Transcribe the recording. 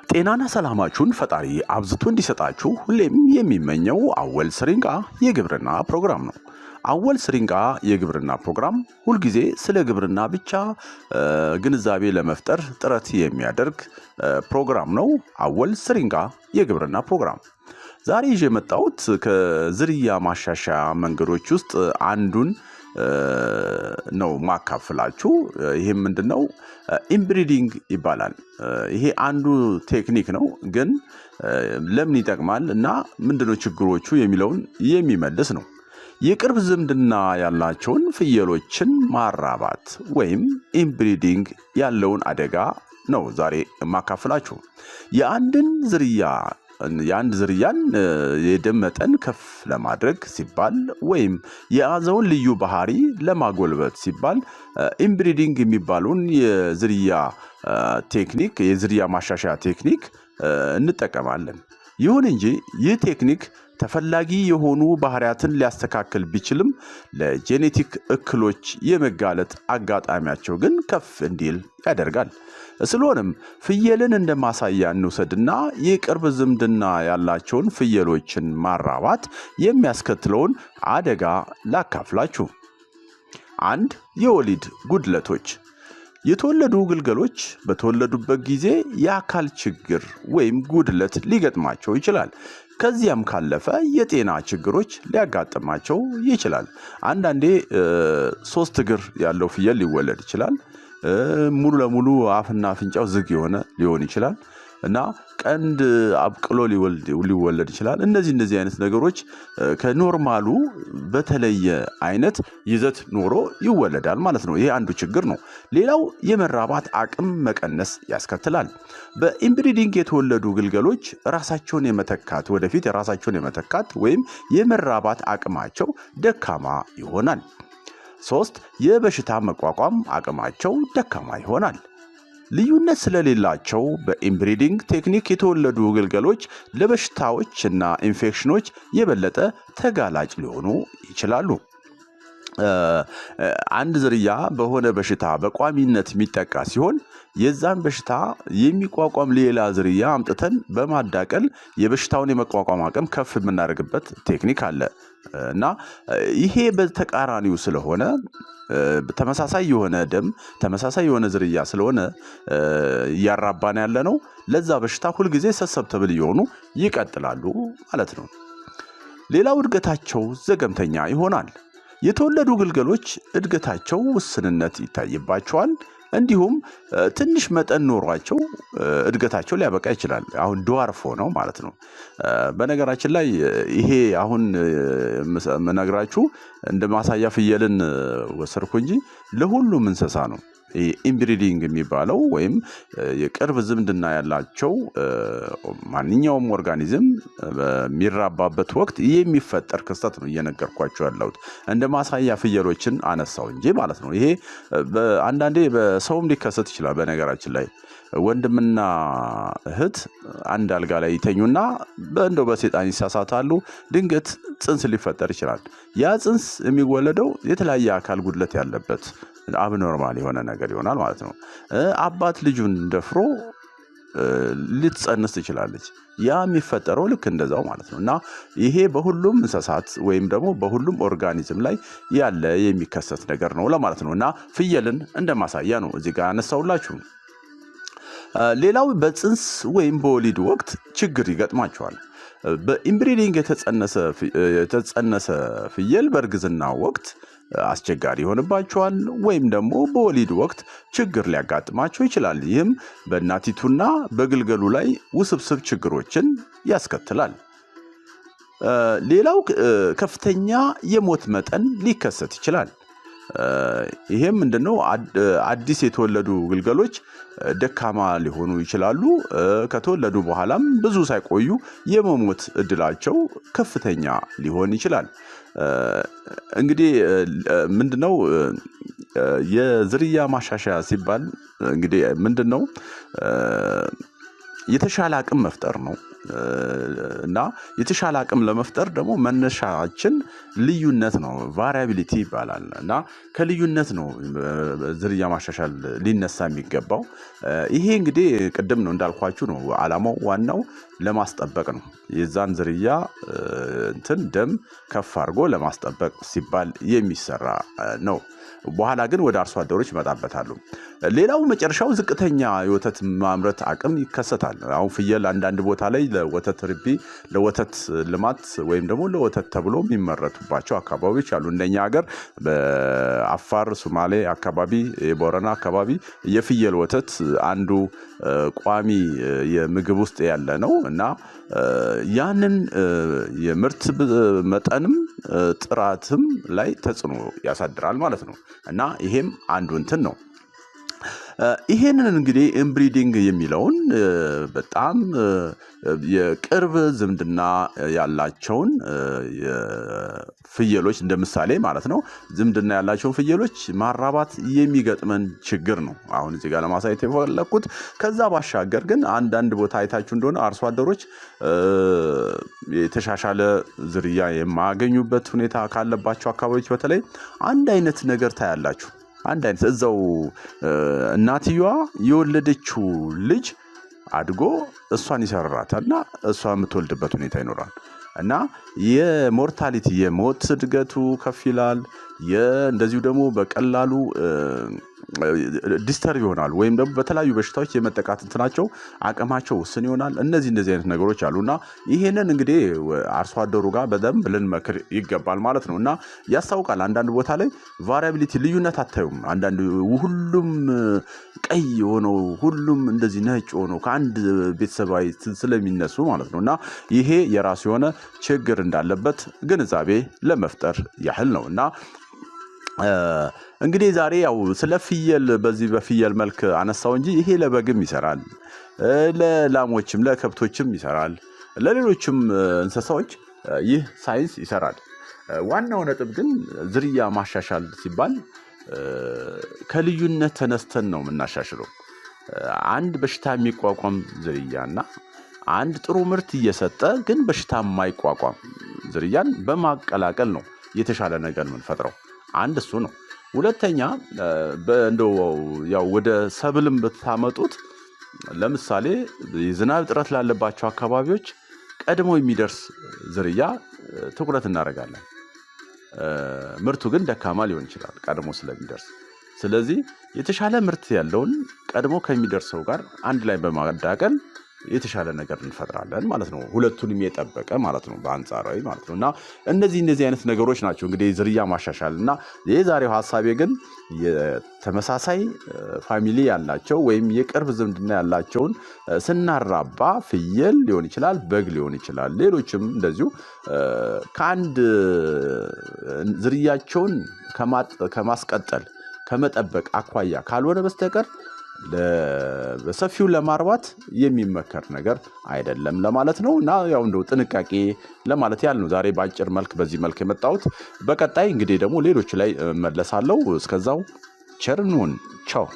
ጤናና ሰላማችሁን ፈጣሪ አብዝቶ እንዲሰጣችሁ ሁሌም የሚመኘው አወል ስሪንቃ የግብርና ፕሮግራም ነው። አወል ስሪንቃ የግብርና ፕሮግራም ሁልጊዜ ስለ ግብርና ብቻ ግንዛቤ ለመፍጠር ጥረት የሚያደርግ ፕሮግራም ነው። አወል ስሪንቃ የግብርና ፕሮግራም ዛሬ ይዤ የመጣሁት ከዝርያ ማሻሻያ መንገዶች ውስጥ አንዱን ነው ማካፈላችሁ። ይሄም ምንድነው? ኢንብሪዲንግ ይባላል። ይሄ አንዱ ቴክኒክ ነው፣ ግን ለምን ይጠቅማል እና ምንድነው ችግሮቹ የሚለውን የሚመልስ ነው። የቅርብ ዝምድና ያላቸውን ፍየሎችን ማራባት ወይም ኢንብሪዲንግ ያለውን አደጋ ነው ዛሬ ማካፈላችሁ። የአንድ ዝርያን የደም መጠን ከፍ ለማድረግ ሲባል ወይም የያዘውን ልዩ ባህሪ ለማጎልበት ሲባል ኢንብሪዲንግ የሚባለውን የዝርያ ማሻሻያ ቴክኒክ እንጠቀማለን። ይሁን እንጂ ይህ ቴክኒክ ተፈላጊ የሆኑ ባህሪያትን ሊያስተካክል ቢችልም ለጄኔቲክ እክሎች የመጋለጥ አጋጣሚያቸው ግን ከፍ እንዲል ያደርጋል። ስለሆነም ፍየልን እንደ ማሳያ እንውሰድና የቅርብ ዝምድና ያላቸውን ፍየሎችን ማራባት የሚያስከትለውን አደጋ ላካፍላችሁ። 1. የወሊድ ጉድለቶች። የተወለዱ ግልገሎች በተወለዱበት ጊዜ የአካል ችግር ወይም ጉድለት ሊገጥማቸው ይችላል። ከዚያም ካለፈ የጤና ችግሮች ሊያጋጥማቸው ይችላል። አንዳንዴ 3 እግር ያለው ፍየል ሊወለድ ይችላል። ሙሉ ለሙሉ አፍና አፍንጫው ዝግ የሆነ ሊሆን ይችላል እና ቀንድ አብቅሎ ሊወለድ ይችላል። እነዚህ አይነት ነገሮች ከኖርማሉ በተለየ አይነት ይዘት ኖሮ ይወለዳል ማለት ነው። ይሄ አንዱ ችግር ነው። ሌላው የመራባት አቅም መቀነስ ያስከትላል። በኢንብሪዲንግ የተወለዱ ግልገሎች ወደፊት ራሳቸውን የመተካት ወይም የመራባት አቅማቸው ደካማ ይሆናል። 3. የበሽታ መቋቋም አቅማቸው ደካማ ይሆናል። ልዩነት ስለሌላቸው በኢንብሪዲንግ ቴክኒክ የተወለዱ ግልገሎች ለበሽታዎች እና ኢንፌክሽኖች የበለጠ ተጋላጭ ሊሆኑ ይችላሉ። አንድ ዝርያ በሆነ በሽታ በቋሚነት የሚጠቃ ሲሆን የዛን በሽታ የሚቋቋም ሌላ ዝርያ አምጥተን በማዳቀል የበሽታውን የመቋቋም አቅም ከፍ የምናደርግበት ቴክኒክ አለ እና ይሄ በተቃራኒው ስለሆነ ተመሳሳይ የሆነ ደም ተመሳሳይ የሆነ ዝርያ ስለሆነ እያራባን ያለ ነው። ለዛ በሽታ ሁልጊዜ ሰሰብተብል የሆኑ ይቀጥላሉ ማለት ነው። ሌላው እድገታቸው ዘገምተኛ ይሆናል። የተወለዱ ግልገሎች እድገታቸው ውስንነት ይታይባቸዋል። እንዲሁም ትንሽ መጠን ኖሯቸው እድገታቸው ሊያበቃ ይችላል። አሁን ድዋርፍ ሆነው ማለት ነው። በነገራችን ላይ ይሄ አሁን መነግራችሁ እንደ ማሳያ ፍየልን ወሰድኩ እንጂ ለሁሉም እንስሳ ነው። ኢንብሪዲንግ የሚባለው ወይም የቅርብ ዝምድና ያላቸው ማንኛውም ኦርጋኒዝም በሚራባበት ወቅት የሚፈጠር ክስተት ነው እየነገርኳችሁ ያለሁት። እንደ ማሳያ ፍየሎችን አነሳው እንጂ ማለት ነው። ይሄ አንዳንዴ በሰውም ሊከሰት ይችላል። በነገራችን ላይ ወንድምና እህት አንድ አልጋ ላይ ይተኙና በሰይጣን ይሳሳታሉ። ድንገት ጽንስ ሊፈጠር ይችላል። ያ ጽንስ የሚወለደው የተለያየ አካል ጉድለት ያለበት አብኖርማል የሆነ ነገር ይሆናል ማለት ነው። አባት ልጁን ደፍሮ ልትጸንስ ትችላለች። ያ የሚፈጠረው ልክ እንደዛው ማለት ነው እና ይሄ በሁሉም እንስሳት ወይም ደግሞ በሁሉም ኦርጋኒዝም ላይ ያለ የሚከሰት ነገር ነው ለማለት ነው እና ፍየልን እንደማሳያ ነው እዚህ ጋር አነሳውላችሁ። ሌላው በጽንስ ወይም በወሊድ ወቅት ችግር ይገጥማቸዋል። በኢንብሪዲንግ የተጸነሰ ፍየል በእርግዝና ወቅት አስቸጋሪ ይሆንባቸዋል ወይም ደግሞ በወሊድ ወቅት ችግር ሊያጋጥማቸው ይችላል። ይህም በእናቲቱና በግልገሉ ላይ ውስብስብ ችግሮችን ያስከትላል። ሌላው ከፍተኛ የሞት መጠን ሊከሰት ይችላል። ይሄም ምንድነው? አዲስ የተወለዱ ግልገሎች ደካማ ሊሆኑ ይችላሉ። ከተወለዱ በኋላም ብዙ ሳይቆዩ የመሞት እድላቸው ከፍተኛ ሊሆን ይችላል። እንግዲህ ምንድነው የዝርያ ማሻሻያ ሲባል እንግዲህ ምንድነው የተሻለ አቅም መፍጠር ነው። እና የተሻለ አቅም ለመፍጠር ደግሞ መነሻችን ልዩነት ነው፣ ቫሪያቢሊቲ ይባላል። እና ከልዩነት ነው ዝርያ ማሻሻል ሊነሳ የሚገባው። ይሄ እንግዲህ ቅድም ነው እንዳልኳችሁ ነው ዓላማው፣ ዋናው ለማስጠበቅ ነው። የዛን ዝርያ እንትን ደም ከፍ አድርጎ ለማስጠበቅ ሲባል የሚሰራ ነው። በኋላ ግን ወደ አርሶ አደሮች ይመጣበታሉ። ሌላው መጨረሻው ዝቅተኛ የወተት ማምረት አቅም ይከሰታል። አሁን ፍየል አንዳንድ ቦታ ላይ ለወተት ርቢ፣ ለወተት ልማት ወይም ደግሞ ለወተት ተብሎ የሚመረቱባቸው አካባቢዎች አሉ። እንደኛ ሀገር በአፋር፣ ሶማሌ አካባቢ፣ የቦረና አካባቢ የፍየል ወተት አንዱ ቋሚ የምግብ ውስጥ ያለ ነው እና ያንን የምርት መጠንም ጥራትም ላይ ተጽዕኖ ያሳድራል ማለት ነው። እና ይሄም አንዱ እንትን ነው። ይሄንን እንግዲህ ኢንብሪዲንግ የሚለውን በጣም የቅርብ ዝምድና ያላቸውን ፍየሎች እንደ ምሳሌ ማለት ነው፣ ዝምድና ያላቸውን ፍየሎች ማራባት የሚገጥመን ችግር ነው አሁን እዚህ ጋር ለማሳየት የፈለኩት። ከዛ ባሻገር ግን አንዳንድ ቦታ አይታችሁ እንደሆነ አርሶ አደሮች የተሻሻለ ዝርያ የማያገኙበት ሁኔታ ካለባቸው አካባቢዎች በተለይ አንድ አይነት ነገር ታያላችሁ። አንድ አይነት እዛው እናትየዋ የወለደችው ልጅ አድጎ እሷን ይሰራታልና እሷ የምትወልድበት ሁኔታ ይኖራል እና የሞርታሊቲ የሞት እድገቱ ከፍ ይላል። እንደዚሁ ደግሞ በቀላሉ ዲስተርብ ይሆናል ወይም ደግሞ በተለያዩ በሽታዎች የመጠቃት እንትናቸው አቅማቸው ውስን ይሆናል። እነዚህ አይነት ነገሮች አሉና ይሄንን እንግዲህ አርሶ አደሩ ጋር በደንብ ልንመክር ይገባል ማለት ነው። እና ያስታውቃል አንዳንድ ቦታ ላይ ቫሪያቢሊቲ ልዩነት አታዩም። አንዳንድ ሁሉም ቀይ ሆኖ ሁሉም እንደዚህ ነጭ ሆኖ ከአንድ ቤተሰባዊ ስለሚነሱ ማለት ነው። እና ይሄ የራሱ የሆነ ችግር እንዳለበት ግንዛቤ ለመፍጠር ያህል ነው። እና እንግዲህ ዛሬ ያው ስለ ፍየል በዚህ በፍየል መልክ አነሳው እንጂ ይሄ ለበግም ይሰራል፣ ለላሞችም ለከብቶችም ይሰራል፣ ለሌሎችም እንስሳዎች ይህ ሳይንስ ይሰራል። ዋናው ነጥብ ግን ዝርያ ማሻሻል ሲባል ከልዩነት ተነስተን ነው የምናሻሽለው። አንድ በሽታ የሚቋቋም ዝርያና አንድ ጥሩ ምርት እየሰጠ ግን በሽታ የማይቋቋም ዝርያን በማቀላቀል ነው የተሻለ ነገር የምንፈጥረው። አንድ እሱ ነው። ሁለተኛ እንደው ያው ወደ ሰብልም ብታመጡት ለምሳሌ የዝናብ እጥረት ላለባቸው አካባቢዎች ቀድሞ የሚደርስ ዝርያ ትኩረት እናደርጋለን። ምርቱ ግን ደካማ ሊሆን ይችላል ቀድሞ ስለሚደርስ። ስለዚህ የተሻለ ምርት ያለውን ቀድሞ ከሚደርሰው ጋር አንድ ላይ በማዳቀል የተሻለ ነገር እንፈጥራለን ማለት ነው። ሁለቱንም የጠበቀ ማለት ነው በአንጻራዊ ማለት ነው። እና እነዚህ አይነት ነገሮች ናቸው እንግዲህ ዝርያ ማሻሻል። እና የዛሬው ሐሳቤ ግን የተመሳሳይ ፋሚሊ ያላቸው ወይም የቅርብ ዝምድና ያላቸውን ስናራባ ፍየል ሊሆን ይችላል፣ በግ ሊሆን ይችላል፣ ሌሎችም እንደዚሁ ከአንድ ዝርያቸውን ከማስቀጠል ከመጠበቅ አኳያ ካልሆነ በስተቀር በሰፊው ለማርባት የሚመከር ነገር አይደለም ለማለት ነው። እና ያው እንደው ጥንቃቄ ለማለት ያህል ነው ዛሬ በአጭር መልክ በዚህ መልክ የመጣሁት። በቀጣይ እንግዲህ ደግሞ ሌሎች ላይ መለሳለሁ። እስከዛው ቸር እንሁን። ቻው።